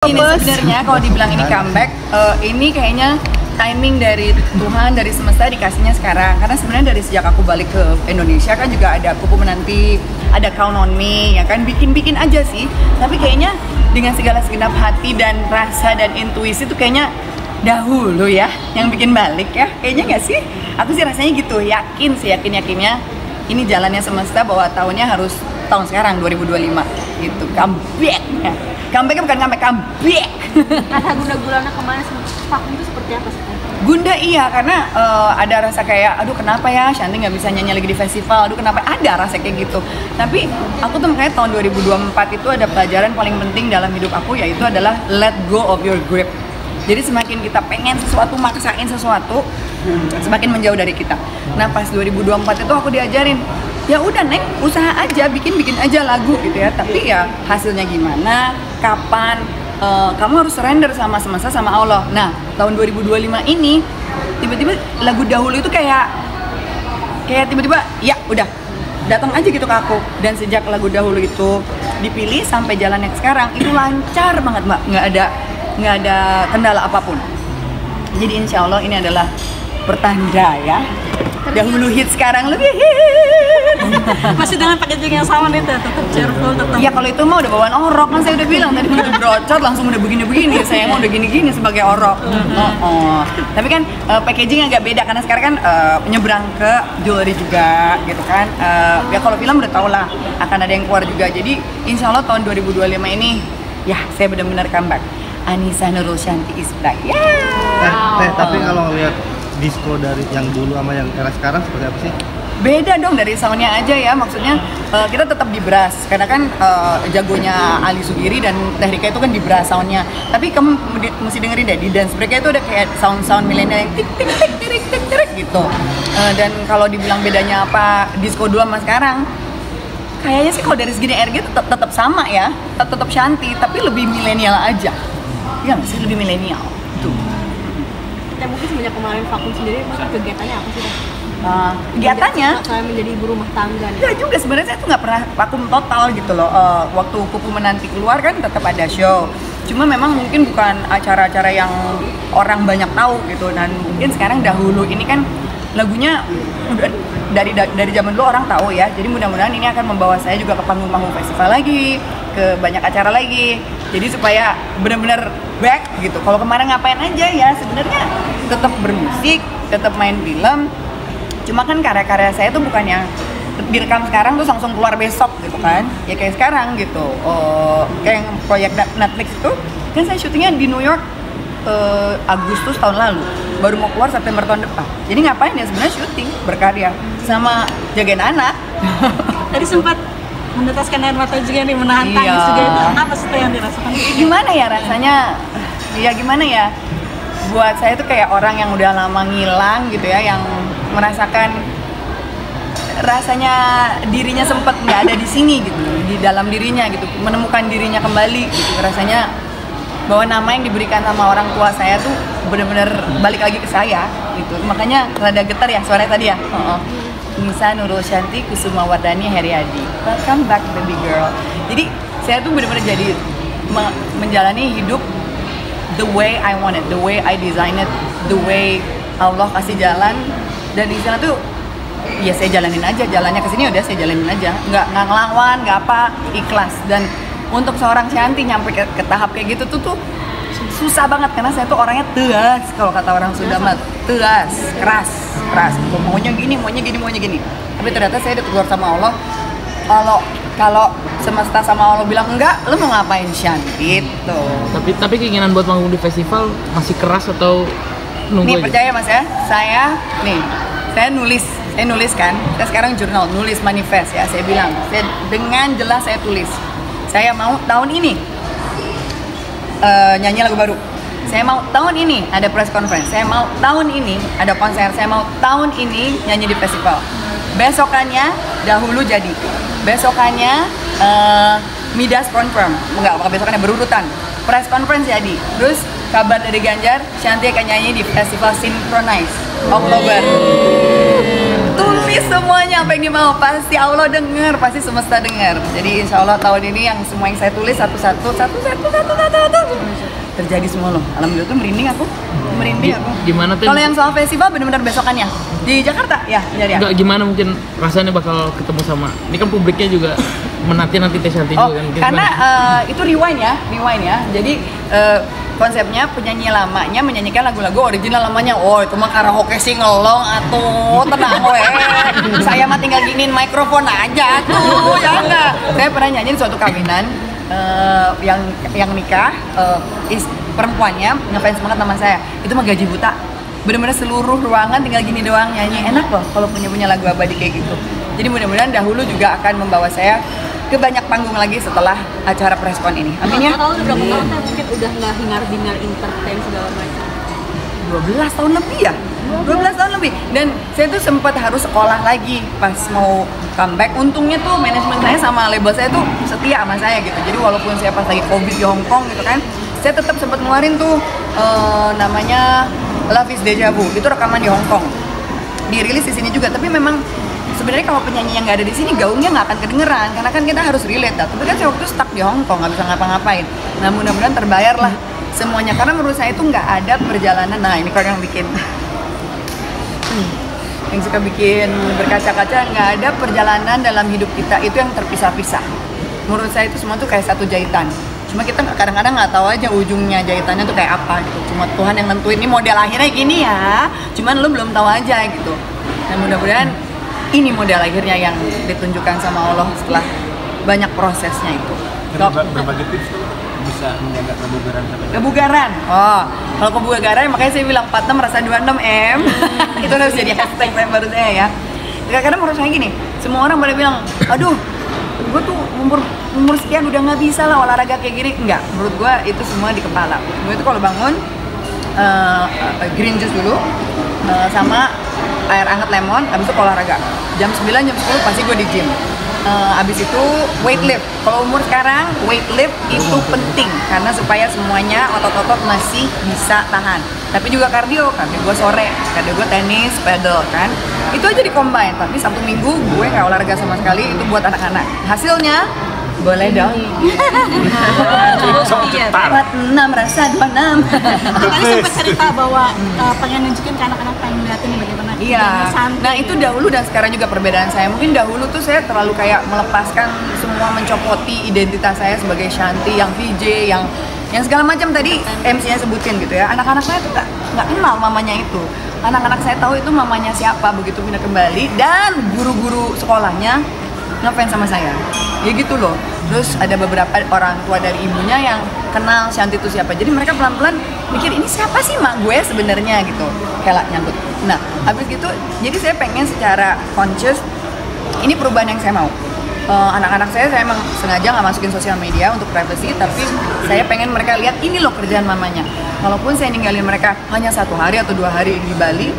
Ini sebenarnya kalau dibilang ini comeback, ini kayaknya timing dari Tuhan, dari semesta dikasihnya sekarang. Karena sebenarnya dari sejak aku balik ke Indonesia kan juga ada Kupu Menanti, ada Count on Me, ya kan bikin-bikin aja sih. Tapi kayaknya dengan segala segenap hati dan rasa dan intuisi tuh kayaknya dahulu ya yang bikin balik ya. Kayaknya nggak sih? Aku sih rasanya gitu, yakin sih, yakinnya ini jalannya semesta bahwa tahunnya harus tahun sekarang 2025 gitu, comeback ya. Comebacknya bukan comeback. Rasa gunda-gulana kemana vakum itu seperti apa sih? Gunda iya, karena ada rasa kayak, aduh kenapa ya Shanti nggak bisa nyanyi lagi di festival, aduh kenapa, ada rasa kayak gitu. Tapi aku tuh makanya tahun 2024 itu ada pelajaran paling penting dalam hidup aku, yaitu adalah let go of your grip. Jadi semakin kita pengen sesuatu, maksain sesuatu, semakin menjauh dari kita. Nah pas 2024 itu aku diajarin, ya udah Neng, usaha aja, bikin aja lagu gitu ya. Tapi ya hasilnya gimana, kapan, kamu harus surrender sama semesta, sama Allah. Nah tahun 2025 ini tiba-tiba lagu dahulu itu kayak tiba-tiba ya udah datang aja gitu ke aku. Dan sejak lagu dahulu itu dipilih sampai jalan yang sekarang itu lancar banget Mbak, nggak ada kendala apapun. Jadi insya Allah ini adalah pertanda ya. Dahulu hit, sekarang lebih hit. Masih dengan packaging yang sama nih, tetap cheerful, tetap. Ya kalau itu mah udah bawaan orok kan, saya udah bilang tadi begitu brocot langsung udah begini-begini. Saya mau udah gini-gini sebagai orok. Tapi kan packaging agak beda karena sekarang kan nyebrang ke jewelry juga gitu kan. Ya kalau film udah tau lah akan ada yang keluar juga. Jadi insya Allah tahun 2025 ini ya saya benar-benar comeback. Anissa Nurul Shanti is back. Tapi kalau ngeliat disco dari yang dulu sama yang era sekarang seperti apa sih? Beda dong dari soundnya aja ya, maksudnya kita tetap di brass karena kan jagonya Ali Sugiri dan Teh Rika itu kan di brass soundnya. Tapi kamu mesti dengerin deh, di dance break itu ada kayak sound milenial yang tik tik tik tik tik tik gitu. Dan kalau dibilang bedanya apa disco dulu sama sekarang, kayaknya sih kalau dari segi ERG tetap sama ya, tetap Shanti tapi lebih milenial aja. Iya nggak sih, lebih milenial tuh. Ya mungkin semenjak kemarin vakum sendiri, kegiatannya apa sih? Kegiatannya saya menjadi ibu rumah tangga nih. Ya juga sebenarnya saya tuh nggak pernah vakum total gitu loh. Waktu Kupu Menanti keluar kan tetap ada show. Cuma memang mungkin bukan acara-acara yang orang banyak tahu gitu. Dan mungkin sekarang dahulu ini kan lagunya udah dari zaman dulu orang tahu ya. Jadi mudah-mudahan ini akan membawa saya juga ke panggung-panggung festival lagi, ke banyak acara lagi. Jadi supaya benar-benar back gitu. Kalau kemarin ngapain aja ya sebenarnya tetap bermusik, tetap main film. Cuma kan karya-karya saya tuh bukan yang direkam sekarang terus langsung keluar besok gitu kan. Ya kayak sekarang gitu. Kayak yang proyek Netflix itu kan saya syutingnya di New York Agustus tahun lalu. Baru mau keluar September tahun depan. Jadi ngapain ya sebenarnya syuting, berkarya sama jagain anak. Tadi sempat menetaskan air mata juga nih, menahan tangis juga, itu apa sih yang dirasakan? Gimana ya rasanya? Ya gimana ya? Buat saya tuh kayak orang yang udah lama ngilang gitu ya, yang merasakan rasanya dirinya sempat nggak ada di sini gitu, di dalam dirinya gitu, menemukan dirinya kembali gitu. Rasanya bahwa nama yang diberikan sama orang tua saya tuh benar-benar balik lagi ke saya gitu. Makanya rada getar ya suaranya tadi ya. Nisa Nurul Shanti Kusuma Wardani Heriadi, welcome back baby girl. Jadi saya tuh benar-benar jadi menjalani hidup the way I want it, the way I design it, the way Allah kasih jalan. Dan di sana tuh ya saya jalanin aja, jalannya kesini udah saya jalanin aja, nggak ngelawan, nggak apa, ikhlas. Dan untuk seorang Shanti nyampe ke tahap kayak gitu tuh susah banget karena saya tuh orangnya tegas, kalau kata orang Sunda mah tegas, keras. Maunya gini. Tapi ternyata saya ditegur sama Allah. Kalau semesta sama Allah bilang enggak, lu mau ngapain Shanti tuh. Tapi keinginan buat manggung di festival masih keras atau nunggu? Nih aja? percaya Mas ya, saya nulis kan. Saya sekarang jurnal, nulis manifest ya. Saya bilang, dengan jelas saya tulis. Saya mau tahun ini nyanyi lagu baru. Saya mau tahun ini ada press conference. Saya mau tahun ini ada konser. Saya mau tahun ini nyanyi di festival. Besokannya dahulu jadi. Besokannya Midas confirm. Enggak, besokannya berurutan. Press conference jadi. Terus kabar dari Ganjar, Shanti akan nyanyi di festival Synchronize Oktober. Tulis semuanya apa yang dia mau, pasti Allah dengar, pasti semesta dengar. Jadi insya Allah tahun ini yang semua yang saya tulis satu-satu terjadi semua loh. Alhamdulillah tuh merinding aku. Merinding aku. Gimana tuh? Kalau yang soal festival benar-benar besokannya di Jakarta ya, ya. Enggak, gimana mungkin rasanya bakal ketemu sama, ini kan publiknya juga menanti Teh Shanty Oh, juga kan. karena itu rewind ya. Jadi konsepnya penyanyi lamanya menyanyikan lagu-lagu original lamanya. Oh, itu mah karaoke singelong atuh, tenang we. Saya mah tinggal giniin mikrofon aja tuh, ya enggak. Saya pernah nyanyiin suatu kawinan yang nikah, perempuannya ngefans banget sama saya. Itu mah gaji buta. Bener-bener seluruh ruangan tinggal gini doang nyanyi. Enak loh kalau punya lagu abadi kayak gitu. Jadi mudah-mudahan dahulu juga akan membawa saya ke banyak panggung lagi setelah acara preskon ini. Amin ya. Kalau udah berapa tahun teh mungkin udah nggak hingar-bingar entertain segala macam. 12 tahun lebih ya? 12 tahun lebih. Dan saya tuh sempat harus sekolah lagi pas mau comeback. Untungnya tuh manajemen saya sama label saya tuh setia sama saya gitu. Jadi walaupun saya pas lagi Covid di Hong Kong gitu kan, saya tetap sempat ngeluarin tuh namanya Love is Deja Vu. Itu rekaman di Hong Kong. Dirilis di sini juga, tapi memang sebenarnya kalau penyanyi yang nggak ada di sini gaungnya nggak akan kedengeran karena kan kita harus relate. Tapi kan saya waktu itu stuck di Hong Kong, nggak bisa ngapa-ngapain. Nah mudah-mudahan terbayar lah semuanya karena menurut saya itu nggak ada perjalanan. Nah ini kalau yang bikin yang suka bikin berkaca-kaca, nggak ada perjalanan dalam hidup kita itu yang terpisah-pisah. Menurut saya itu semua tuh kayak satu jahitan. Cuma kita kadang-kadang nggak tahu aja ujungnya jahitannya tuh kayak apa gitu. Cuma Tuhan yang nentuin ini model akhirnya gini ya. Cuman lu belum tahu aja gitu. Dan mudah-mudahan ini model akhirnya yang ditunjukkan sama Allah setelah banyak prosesnya itu. Berbagai tips tuh bisa menjaga kebugaran sampai Kebugaran. Oh, kalau kebugaran makanya saya bilang 46 rasa 26M. Itu harus jadi hashtag saya baru saya ya. Karena menurut saya gini, semua orang pada bilang, aduh, gue tuh umur sekian udah nggak bisa lah olahraga kayak gini. Enggak, menurut gue itu semua di kepala. Gue itu kalau bangun green juice dulu sama air hangat lemon, habis itu olahraga. Jam 9, jam 10 pasti gue di gym. Abis itu weight lift. Kalau umur sekarang weight lift itu penting karena supaya semuanya otot-otot masih bisa tahan. Tapi juga kardio gue sore, kardio gue tenis, pedal kan. Itu aja di combine. Tapi Sabtu Minggu gue nggak olahraga sama sekali, itu buat anak-anak. Hasilnya boleh dong. 46 rasa 26. Tadi sempat cerita bahwa pengen nunjukin ke anak-anak, pengen liatin nih bagaimana. Iya. Nah itu dahulu dan sekarang juga perbedaan saya. Mungkin dahulu tuh saya terlalu kayak melepaskan semua, mencopoti identitas saya sebagai Shanty, yang VJ, yang segala macam tadi MC-nya sebutin gitu ya. Anak-anak saya tuh nggak kenal mamanya itu. Anak-anak saya tahu itu mamanya siapa begitu pindah ke Bali, dan guru-guru sekolahnya ngefans sama saya. Ya gitu loh. Terus ada beberapa orang tua dari ibunya yang kenal Shanty itu siapa. Jadi mereka pelan-pelan mikir ini siapa sih mak gue sebenarnya gitu. Kayak nyangkut. Nah, habis gitu jadi saya pengen secara conscious ini perubahan yang saya mau. Anak-anak saya emang sengaja nggak masukin sosial media untuk privacy, tapi saya pengen mereka lihat ini loh kerjaan mamanya. Walaupun saya ninggalin mereka hanya 1 hari atau 2 hari di Bali,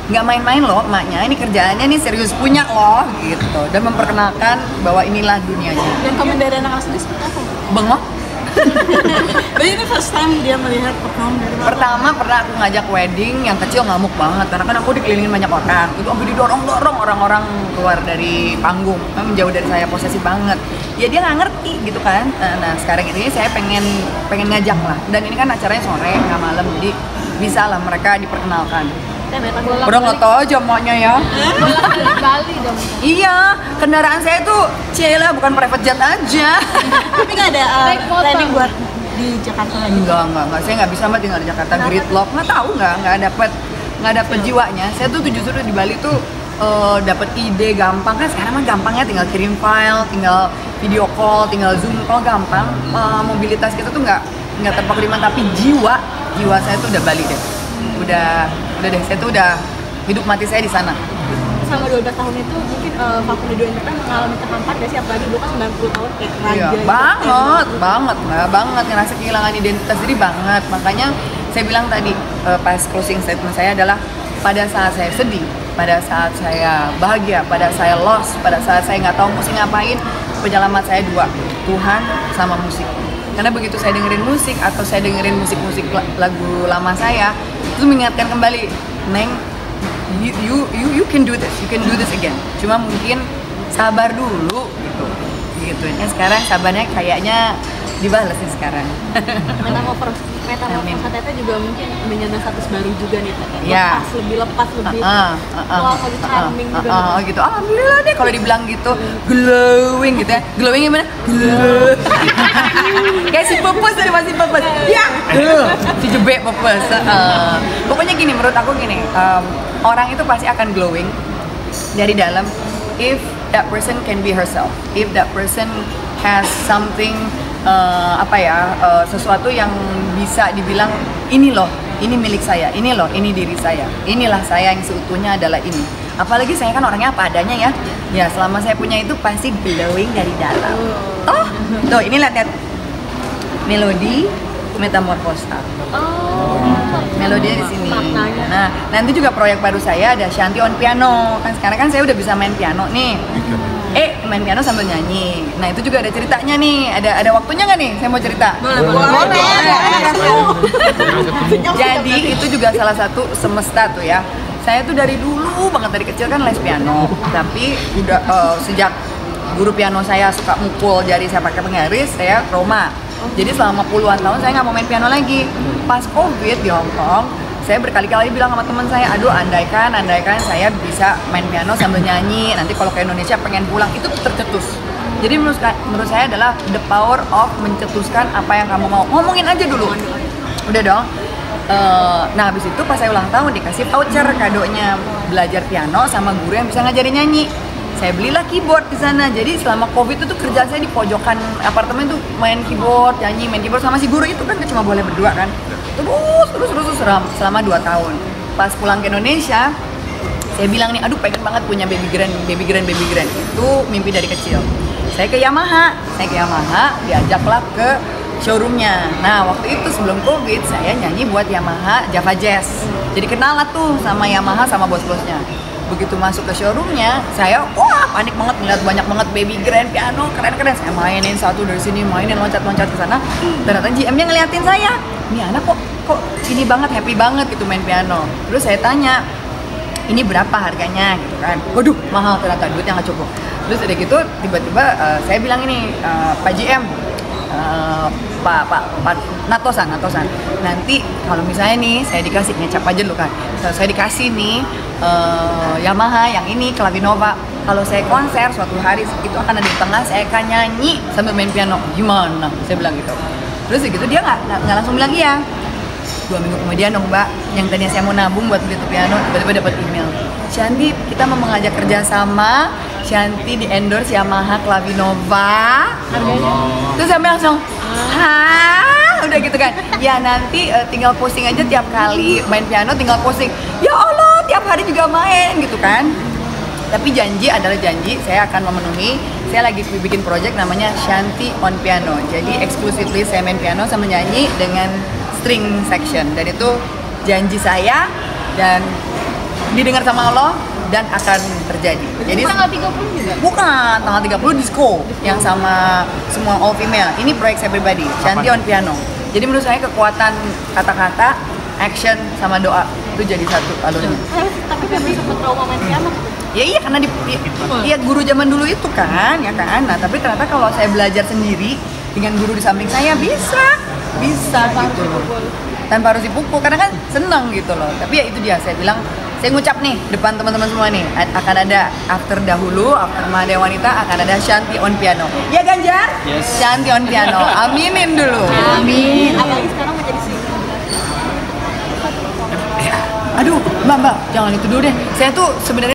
nggak main-main loh emaknya, ini kerjaannya nih serius punya loh gitu, dan memperkenalkan bahwa inilah dunianya. Dan komen dari anak-anak sendiri seperti apa? Bengok. Jadi ini first time dia melihat perform dari mana? Pertama pernah aku ngajak wedding yang kecil, ngamuk banget karena kan aku dikelilingin banyak orang. Itu aku didorong-dorong orang-orang keluar dari panggung, menjauh dari saya, posesif banget. Ya dia nggak ngerti gitu kan. Nah sekarang ini saya pengen ngajak lah. Dan ini kan acaranya sore nggak malam, jadi bisa lah mereka diperkenalkan. Udah nggak tahu aja emaknya ya. Bali dong. Iya, kendaraan saya tuh cila bukan private jet aja. Tapi nggak ada planning buat di Jakarta lagi? Enggak. Saya nggak bisa mbak tinggal di Jakarta. Gridlock, nggak tahu nggak dapet jiwanya. Saya tuh justru di Bali tuh dapet ide gampang kan. Sekarang mah gampangnya tinggal kirim file, tinggal video call, tinggal zoom call gampang. Mobilitas kita tuh nggak terpaku di mana, tapi jiwa saya tuh udah Bali deh. Udah deh, saya tuh udah hidup mati saya di sana. Selama 12 tahun itu mungkin Pak Dudu Entertainment mengalami kehampan gak sih, apalagi dulu kan 90 tahun kayak raja. Iya, banget ngerasa kehilangan identitas diri banget. Makanya saya bilang tadi pas closing statement saya adalah pada saat saya sedih, pada saat saya bahagia, pada saya lost, pada saat saya nggak tahu mesti ngapain, penyelamat saya 2, Tuhan sama musik. Karena begitu saya dengerin musik atau saya dengerin musik-musik lagu lama saya, itu mengingatkan kembali, Neng, you can do this again. Cuma mungkin sabar dulu gitu. Ya sekarang sabarnya kayaknya dibalas nih sekarang. Metamorfosis juga mungkin menyentuh status baru juga nih, Iya. lebih lepas, lebih wow, lebih charming juga. Gitu. Alhamdulillah deh kalau dibilang gitu, glowing gitu ya. Glowing gimana? Glow. Kayak si Pepes dari masih Pepes. Ya. Si Jebek Pepes. Pokoknya gini, menurut aku gini, orang itu pasti akan glowing dari dalam if that person can be herself, if that person has something sesuatu yang bisa dibilang ini loh, ini milik saya, ini loh, ini diri saya, inilah saya yang seutuhnya adalah ini. Apalagi saya kan orangnya apa adanya ya. Ya selama saya punya itu pasti glowing dari dalam. Tuh ini lihat Melody Metamorphosa. Melodinya di sini. Nah, nanti juga proyek baru saya ada Shanty on Piano. Kan sekarang kan saya udah bisa main piano nih. Main piano sambil nyanyi. Nah, itu juga ada ceritanya nih. Ada waktunya nggak nih? Saya mau cerita. Boleh. Jadi itu juga salah satu semesta tuh ya. Saya tuh dari dulu banget dari kecil kan les piano. Tapi udah sejak guru piano saya suka mukul jari saya pakai penggaris, saya trauma. Jadi selama puluhan tahun saya nggak mau main piano lagi. Pas COVID di Hong Kong, saya berkali-kali bilang sama teman saya, aduh andaikan saya bisa main piano sambil nyanyi. Nanti kalau ke Indonesia pengen pulang, itu tercetus. Jadi menurut saya adalah the power of mencetuskan apa yang kamu mau. Ngomongin aja dulu. Udah dong. Nah habis itu pas saya ulang tahun dikasih voucher kadonya belajar piano sama guru yang bisa ngajarin nyanyi. Saya belilah keyboard di sana. Jadi selama COVID itu kerjaan saya di pojokan apartemen tuh main keyboard, nyanyi, main keyboard sama si guru itu kan cuma boleh berdua kan. Terus selama 2 tahun. Pas pulang ke Indonesia, saya bilang nih, aduh pengen banget punya baby grand. Itu mimpi dari kecil. Saya ke Yamaha, diajaklah ke showroomnya. Nah waktu itu sebelum COVID saya nyanyi buat Yamaha Java Jazz. Jadi kenal lah tuh sama Yamaha sama bos-bosnya. Begitu masuk ke showroomnya, saya panik banget ngeliat banyak banget baby grand piano keren-keren. Saya mainin satu dari sini, mainin loncat-loncat ke sana. Ternyata GM-nya ngeliatin saya. Ini anak kok ini banget, happy banget gitu main piano. Terus saya tanya, ini berapa harganya gitu kan? Waduh, mahal ternyata, duitnya nggak cukup. Terus udah gitu tiba-tiba saya bilang ini, Pak GM, Pak Natosan. Nanti kalau misalnya nih saya dikasih ngecap aja dulu kan. Saya dikasih nih Yamaha yang ini Clavinova. Kalau saya konser suatu hari itu akan ada di tengah, saya akan nyanyi sambil main piano. Gimana? Saya bilang gitu. Terus gitu dia nggak langsung bilang iya. 2 minggu kemudian dong Mbak, yang tadinya saya mau nabung buat beli itu piano, tiba-tiba dapat email. Shanty, kita mau mengajak kerjasama. Shanty di endorse Yamaha Clavinova. Terus saya langsung, udah gitu kan. Ya nanti tinggal posting aja tiap kali main piano, tinggal posting. Ya Allah, tiap hari juga main gitu kan. Tapi janji adalah janji, saya akan memenuhi. Saya lagi bikin project namanya Shanty on Piano. Jadi exclusively saya main piano sama nyanyi dengan string section. Dan itu janji saya dan didengar sama Allah dan akan terjadi. Jadi tanggal 30 juga? Bukan, tanggal 30 disco yang sama semua all female. Ini proyek saya pribadi, Shanty on Piano. Jadi menurut saya kekuatan kata-kata, action sama doa itu jadi satu alurnya. Tapi Febri sempat trauma main piano. Ya iya karena iya guru zaman dulu itu kan, ya kan. Nah, tapi ternyata kalau saya belajar sendiri dengan guru di samping saya bisa gitu loh. Tanpa harus dipukul, karena kan seneng gitu loh. Tapi ya itu dia, saya bilang, saya ngucap nih depan teman-teman semua nih, akan ada after dahulu, after Mahadaya Wanita akan ada Shanty on Piano. Ya Ganjar? Yes. Shanty on Piano. Aminin dulu. Amin. Apalagi sekarang menjadi single. Aduh, Mbak, jangan itu dulu deh. Saya tuh sebenarnya